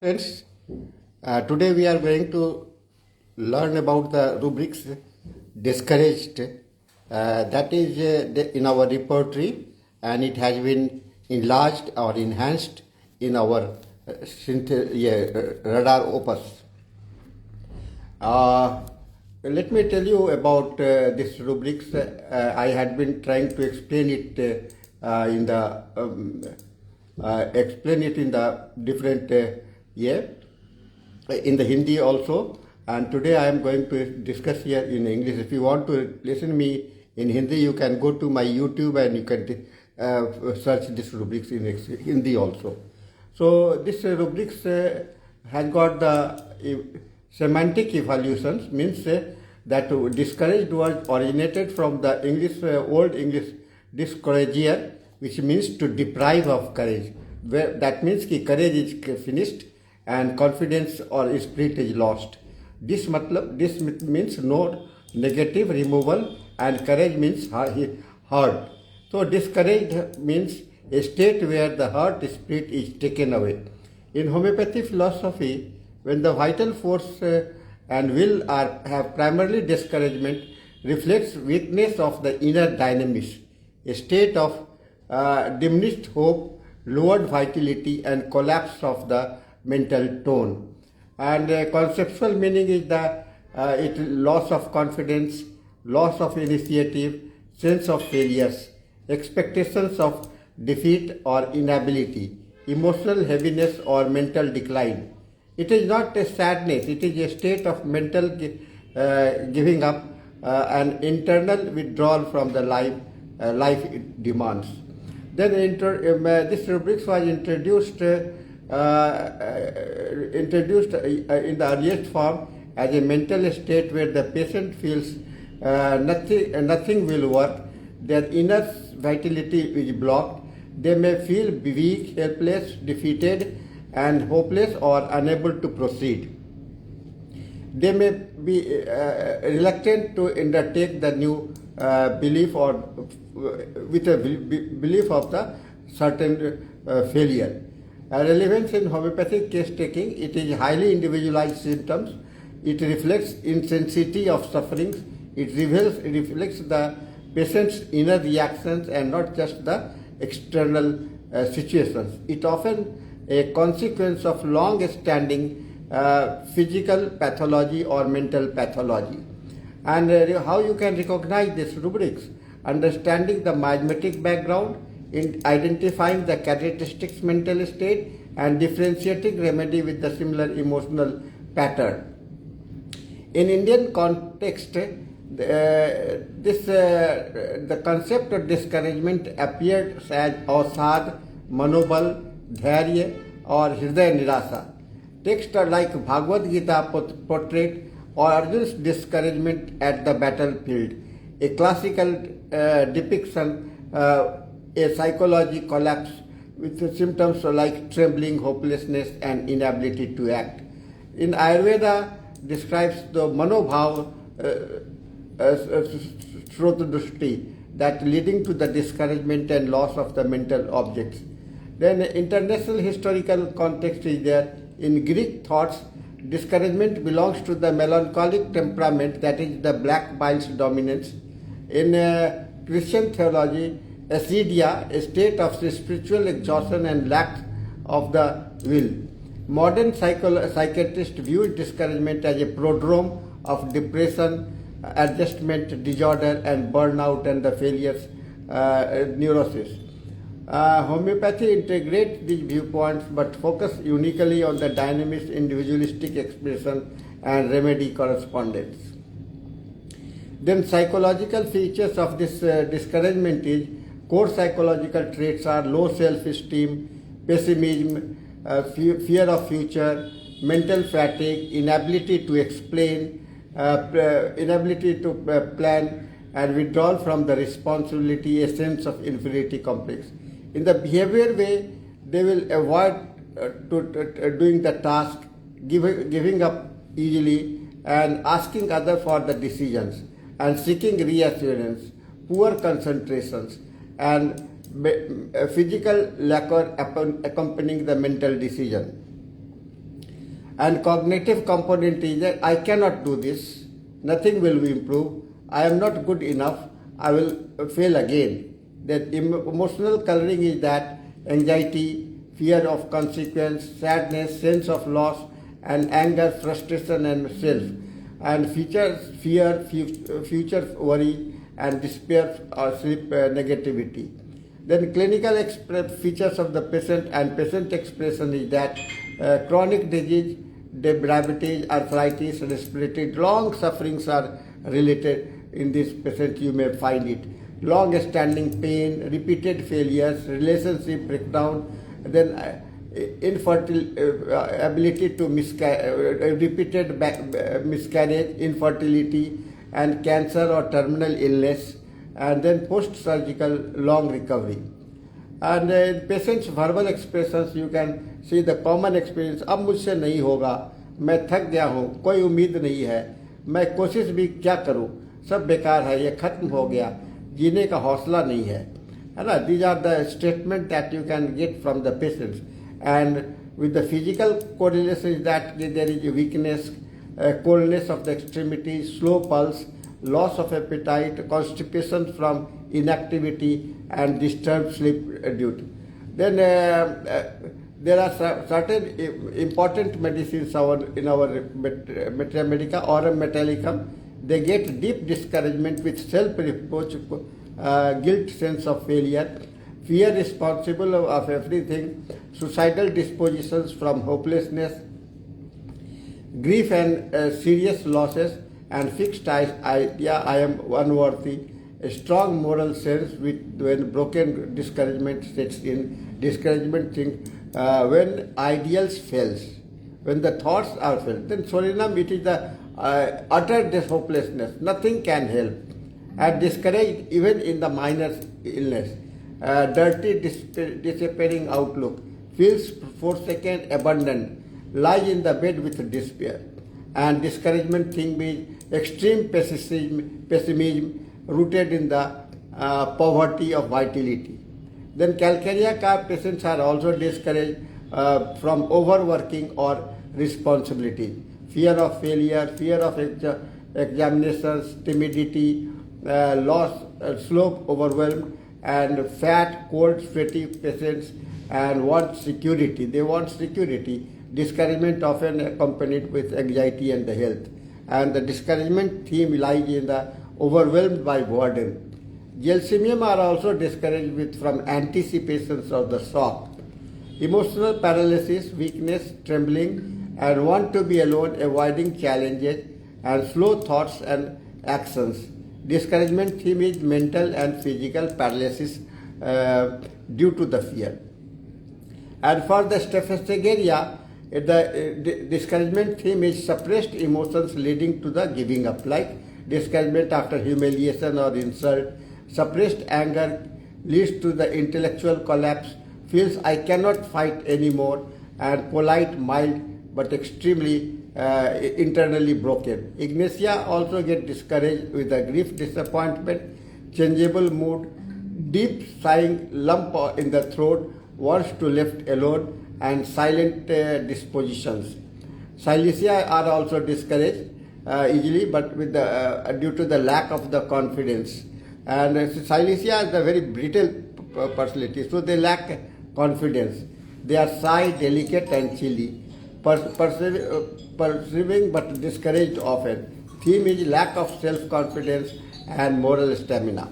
Friends, today we are going to learn about the rubrics discouraged. That is in our repertory, and it has been enlarged or enhanced in our radar opus. Let me tell you about this rubrics. I had been trying to explain it in the different in the Hindi also, and today I am going to discuss here in English. If you want to listen to me in Hindi, you can go to my YouTube and you can search this rubrics in Hindi also. So this rubrics has got the semantic evolutions, means that discouraged was originated from the English old English discourager, which means to deprive of courage. That means कि courage is finished and confidence or spirit is lost. This means no negative removal, and courage means hurt. So discouraged means a state where the heart spirit is taken away. In homeopathic philosophy, when the vital force and will have primarily discouragement, reflects weakness of the inner dynamics, a state of diminished hope, lowered vitality, and collapse of the mental tone. And conceptual meaning is the loss of confidence, loss of initiative, sense of failures, expectations of defeat or inability, emotional heaviness or mental decline. It is not a sadness, it is a state of mental giving up, and internal withdrawal from the life demands. Then this rubrics was introduced in the earliest form as a mental state where the patient feels nothing will work, their inner vitality is blocked, they may feel weak, helpless, defeated, and hopeless or unable to proceed. They may be reluctant to undertake the new belief or with a belief of the certain failure. Relevance in homeopathic case taking, it is highly individualized symptoms. It reflects intensity of sufferings. It reflects the patient's inner reactions and not just the external situations. It often a consequence of long-standing physical pathology or mental pathology. And how you can recognize this rubrics? Understanding the miasmatic background, in identifying the characteristics mental state, and differentiating remedy with the similar emotional pattern. In Indian context, the concept of discouragement appeared as Ausad, Manobal, Dharya, or Hriday Nirasa. Texts like Bhagavad Gita portrait or Arjun's discouragement at the battlefield, a classical depiction, a psychology collapse with symptoms like trembling, hopelessness, and inability to act. In Ayurveda, describes the manobhav shrotadrushti, that leading to the discouragement and loss of the mental objects. Then international historical context is there. In Greek thoughts, discouragement belongs to the melancholic temperament, that is the black bile's dominance. In Christian theology, acedia, a state of spiritual exhaustion and lack of the will. Modern psychiatrists view discouragement as a prodrome of depression, adjustment disorder, and burnout, and the failures neurosis. Homeopathy integrates these viewpoints but focus uniquely on the dynamic individualistic expression and remedy correspondence. Then psychological features of this discouragement is core psychological traits are low self-esteem, pessimism, fear of future, mental fatigue, inability to explain, inability to plan, and withdrawal from the responsibility, a sense of inferiority complex. In the behavior way, they will avoid doing the task, giving up easily, and asking others for the decisions, and seeking reassurance, poor concentrations, and physical lacquer accompanying the mental decision. And cognitive component is that I cannot do this, nothing will improve, I am not good enough, I will fail again. That emotional coloring is that anxiety, fear of consequence, sadness, sense of loss, and anger, frustration, and self. And future fear, future worry, and despair or sleep negativity. Then clinical features of the patient and patient expression is that chronic disease, diabetes, arthritis, respiratory, long sufferings are related in this patient, you may find it. Long standing pain, repeated failures, relationship breakdown, then ability to repeated miscarriage, infertility, and cancer or terminal illness, and then post-surgical long recovery. And patient's verbal expressions, you can see the common experience, अब मुझसे नहीं होगा, मैं थक गया हूँ, कोई उम्मीद नहीं है, मैं कोशिश भी क्या करूँ, सब बेकार है, ये खत्म हो गया, जीने का हौसला नहीं है ना. These are the statements that you can get from the patients. And with the physical correlation is that there is a weakness, coldness of the extremities, slow pulse, loss of appetite, constipation from inactivity, and disturbed sleep duty. Then there are certain important medicines in our Medica, Aurum Metallicum. They get deep discouragement with self-reproach, guilt, sense of failure, fear responsible of everything, suicidal dispositions from hopelessness, grief and serious losses, and fixed idea I am unworthy, a strong moral sense when broken discouragement sets in. Discouragement thing when ideals fails, when the thoughts are failed. Then Solinum, it is the utter hopelessness, nothing can help, and discouraged even in the minor illness. Dirty, despairing outlook, feels forsaken, abandoned, lies in the bed with despair. And discouragement thing means extreme pessimism rooted in the poverty of vitality. Then calcaria patients are also discouraged from overworking or responsibility, fear of failure, fear of examinations, timidity, loss, slow overwhelm, and fat, cold, sweaty patients, and want security. They want security. Discouragement often accompanied with anxiety and the health. And the discouragement theme lies in the overwhelmed by burden. Gelsemium are also discouraged with from anticipations of the shock. Emotional paralysis, weakness, trembling, and want to be alone, avoiding challenges, and slow thoughts and actions. Discouragement theme is mental and physical paralysis due to the fear. And for the Staphylococcus, the discouragement theme is suppressed emotions leading to the giving up, like discouragement after humiliation or insult. Suppressed anger leads to the intellectual collapse, feels I cannot fight anymore, and polite, mild, but extremely internally broken. Ignatia also get discouraged with the grief, disappointment, changeable mood, deep sighing, lump in the throat, wants to left alone, and silent dispositions. Silesia are also discouraged easily, but with the due to the lack of the confidence. And Silesia is a very brittle personality, so they lack confidence. They are shy, delicate, and chilly, perceiving but discouraged often. Theme is lack of self-confidence and moral stamina.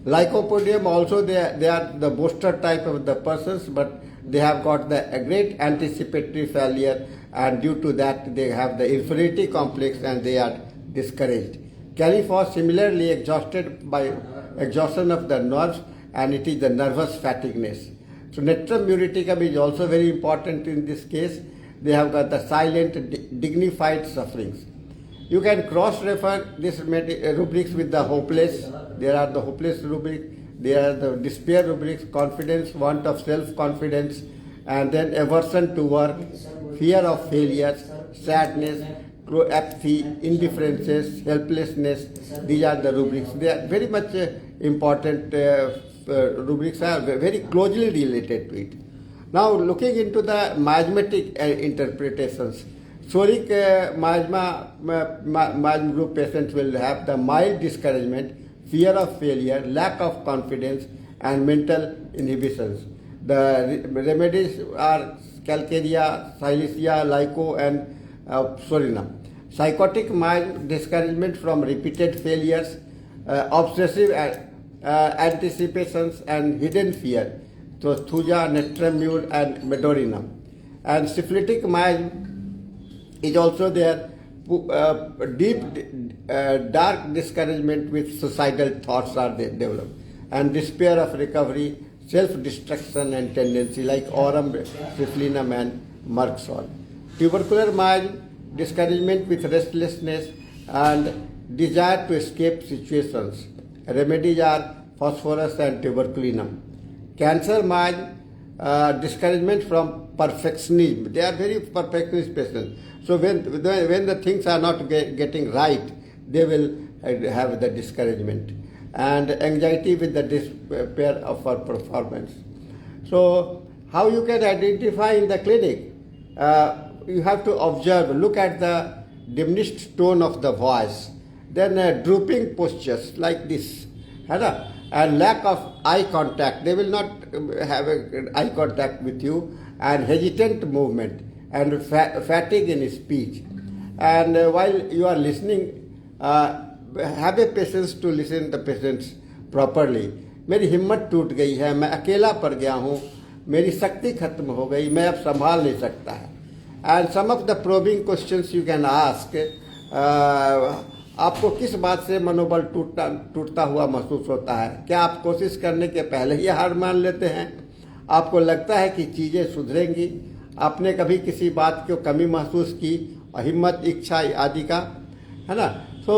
Lycopodium also they are the booster type of the persons, but they have got a great anticipatory failure, and due to that they have the inferiority complex and they are discouraged. Caliphos similarly exhausted by exhaustion of the nerves, and it is the nervous fatigueness. So Nectrum muriaticum is also very important in this case. They have got the silent, dignified sufferings. You can cross-refer this rubrics with the hopeless. There are the hopeless rubric, there are the despair rubrics, confidence, want of self-confidence, and then aversion to work, fear of failures, sadness, apathy, indifferences, helplessness. These are the rubrics. They are very much important. Rubrics are very closely related to it. Now, looking into the miasmatic interpretations, Soric miasma group patients will have the mild discouragement, fear of failure, lack of confidence, and mental inhibitions. The remedies are calcarea, silicea, lyco, and sorinum. Psychotic mild discouragement from repeated failures, obsessive anticipations, and hidden fear. So thuja, netremur, and medorinum. And syphilitic mild is also there. Deep, dark discouragement with suicidal thoughts are developed, and despair of recovery, self-destruction, and tendency like aurum, syphilinum, and Merksol. Tubercular mild discouragement with restlessness and desire to escape situations. Remedies are phosphorus and tuberculinum. Cancer mild discouragement from perfectionism. They are very perfectionist patients. So when the things are not getting right, they will have the discouragement. And anxiety with the despair of our performance. So how you can identify in the clinic? You have to observe, look at the diminished tone of the voice, then drooping postures like this, and lack of eye contact. They will not have eye contact with you, and hesitant movement, and fatigue in speech. And while you are listening, have a patience to listen the patients properly. मेरी हिम्मत टूट गई है, मैं अकेला पड़ गया हूँ, मेरी शक्ति खत्म हो गई, मैं अब संभाल नहीं सकता है. And some of the probing questions you can ask, आपको किस बात से मनोबल टूटता हुआ महसूस होता है? क्या आप कोशिश करने के पहले ही हार मान लेते हैं? आपको लगता है कि चीज़ें सुधरेंगी? आपने कभी किसी बात की कमी महसूस की, हिम्मत, इच्छा आदि का, है ना? So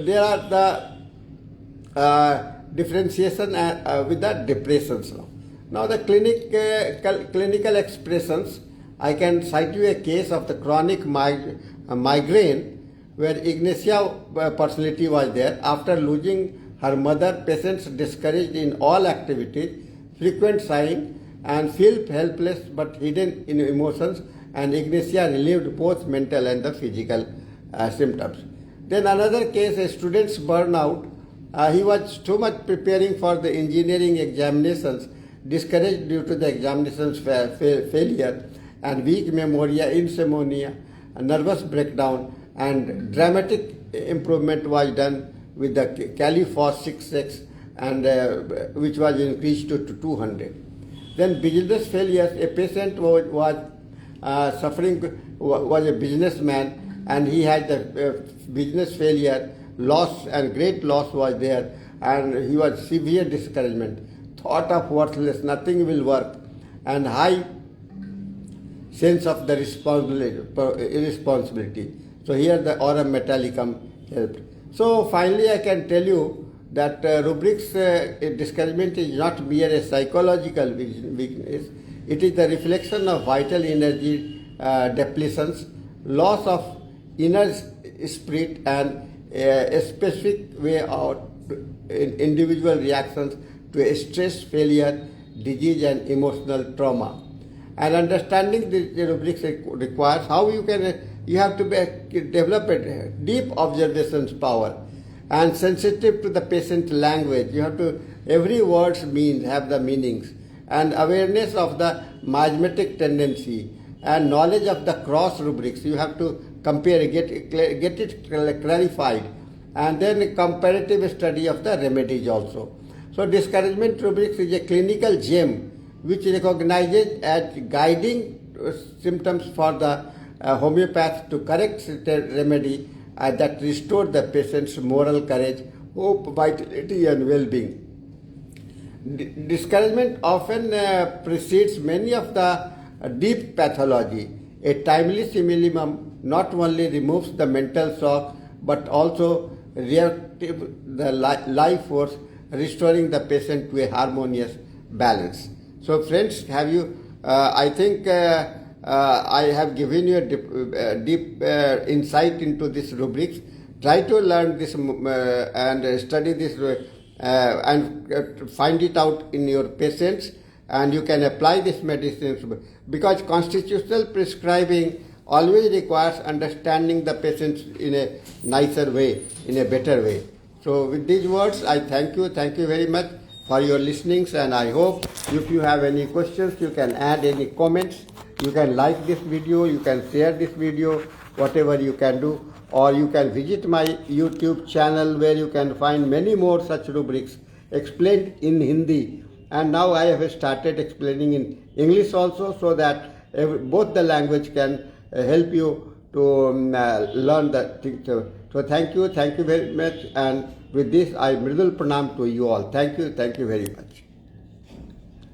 there are the differentiation with the depressions now. Now the clinical expressions, I can cite you a case of the chronic migraine where Ignacia personality was there. After losing her mother, patients discouraged in all activities, frequent sighing, and feel helpless but hidden in emotions, and Ignacia relieved both mental and the physical symptoms. Then another case, a student's burnout. He was too much preparing for the engineering examinations, discouraged due to the examinations failure, and weak memoria, insomnia, nervous breakdown, and dramatic improvement was done with the Califos 6X, and which was increased to 200. Then business failures. A patient was suffering, was a businessman, and he had the business failure, loss, and great loss was there, and he was severe discouragement, thought of worthless, nothing will work, and high sense of the irresponsibility. So here the aurum metallicum helped. So finally I can tell you that rubrics discouragement is not mere a psychological weakness. It is the reflection of vital energy depletions, loss of inner spirit, and a specific way out in individual reactions to stress, failure, disease, and emotional trauma. And understanding the rubrics requires how you have to develop a deep observations power and sensitive to the patient language. You have to, every word's means have the meanings, and awareness of the miasmatic tendency and knowledge of the cross rubrics. You have to compare, get it clarified, and then a comparative study of the remedies also. So discouragement rubrics is a clinical gem which recognizes as guiding symptoms for the homeopath to correct remedy that restore the patient's moral courage, hope, vitality, and well-being. Discouragement often precedes many of the deep pathology. A timely similimum not only removes the mental shock but also reactivates the life force, restoring the patient to a harmonious balance. So friends, have you, I think I have given you a deep insight into this rubrics. Try to learn this and study this and find it out in your patients, and you can apply these medicines, because constitutional prescribing always requires understanding the patients in a nicer way, in a better way. So with these words, I thank you very much for your listenings, and I hope if you have any questions, you can add any comments, you can like this video, you can share this video, whatever you can do, or you can visit my YouTube channel where you can find many more such rubrics explained in Hindi, and now I have started explaining in English also, so that both the language can help you to learn the thing. So thank you very much, and with this I mridul pranam to you all. Thank you very much.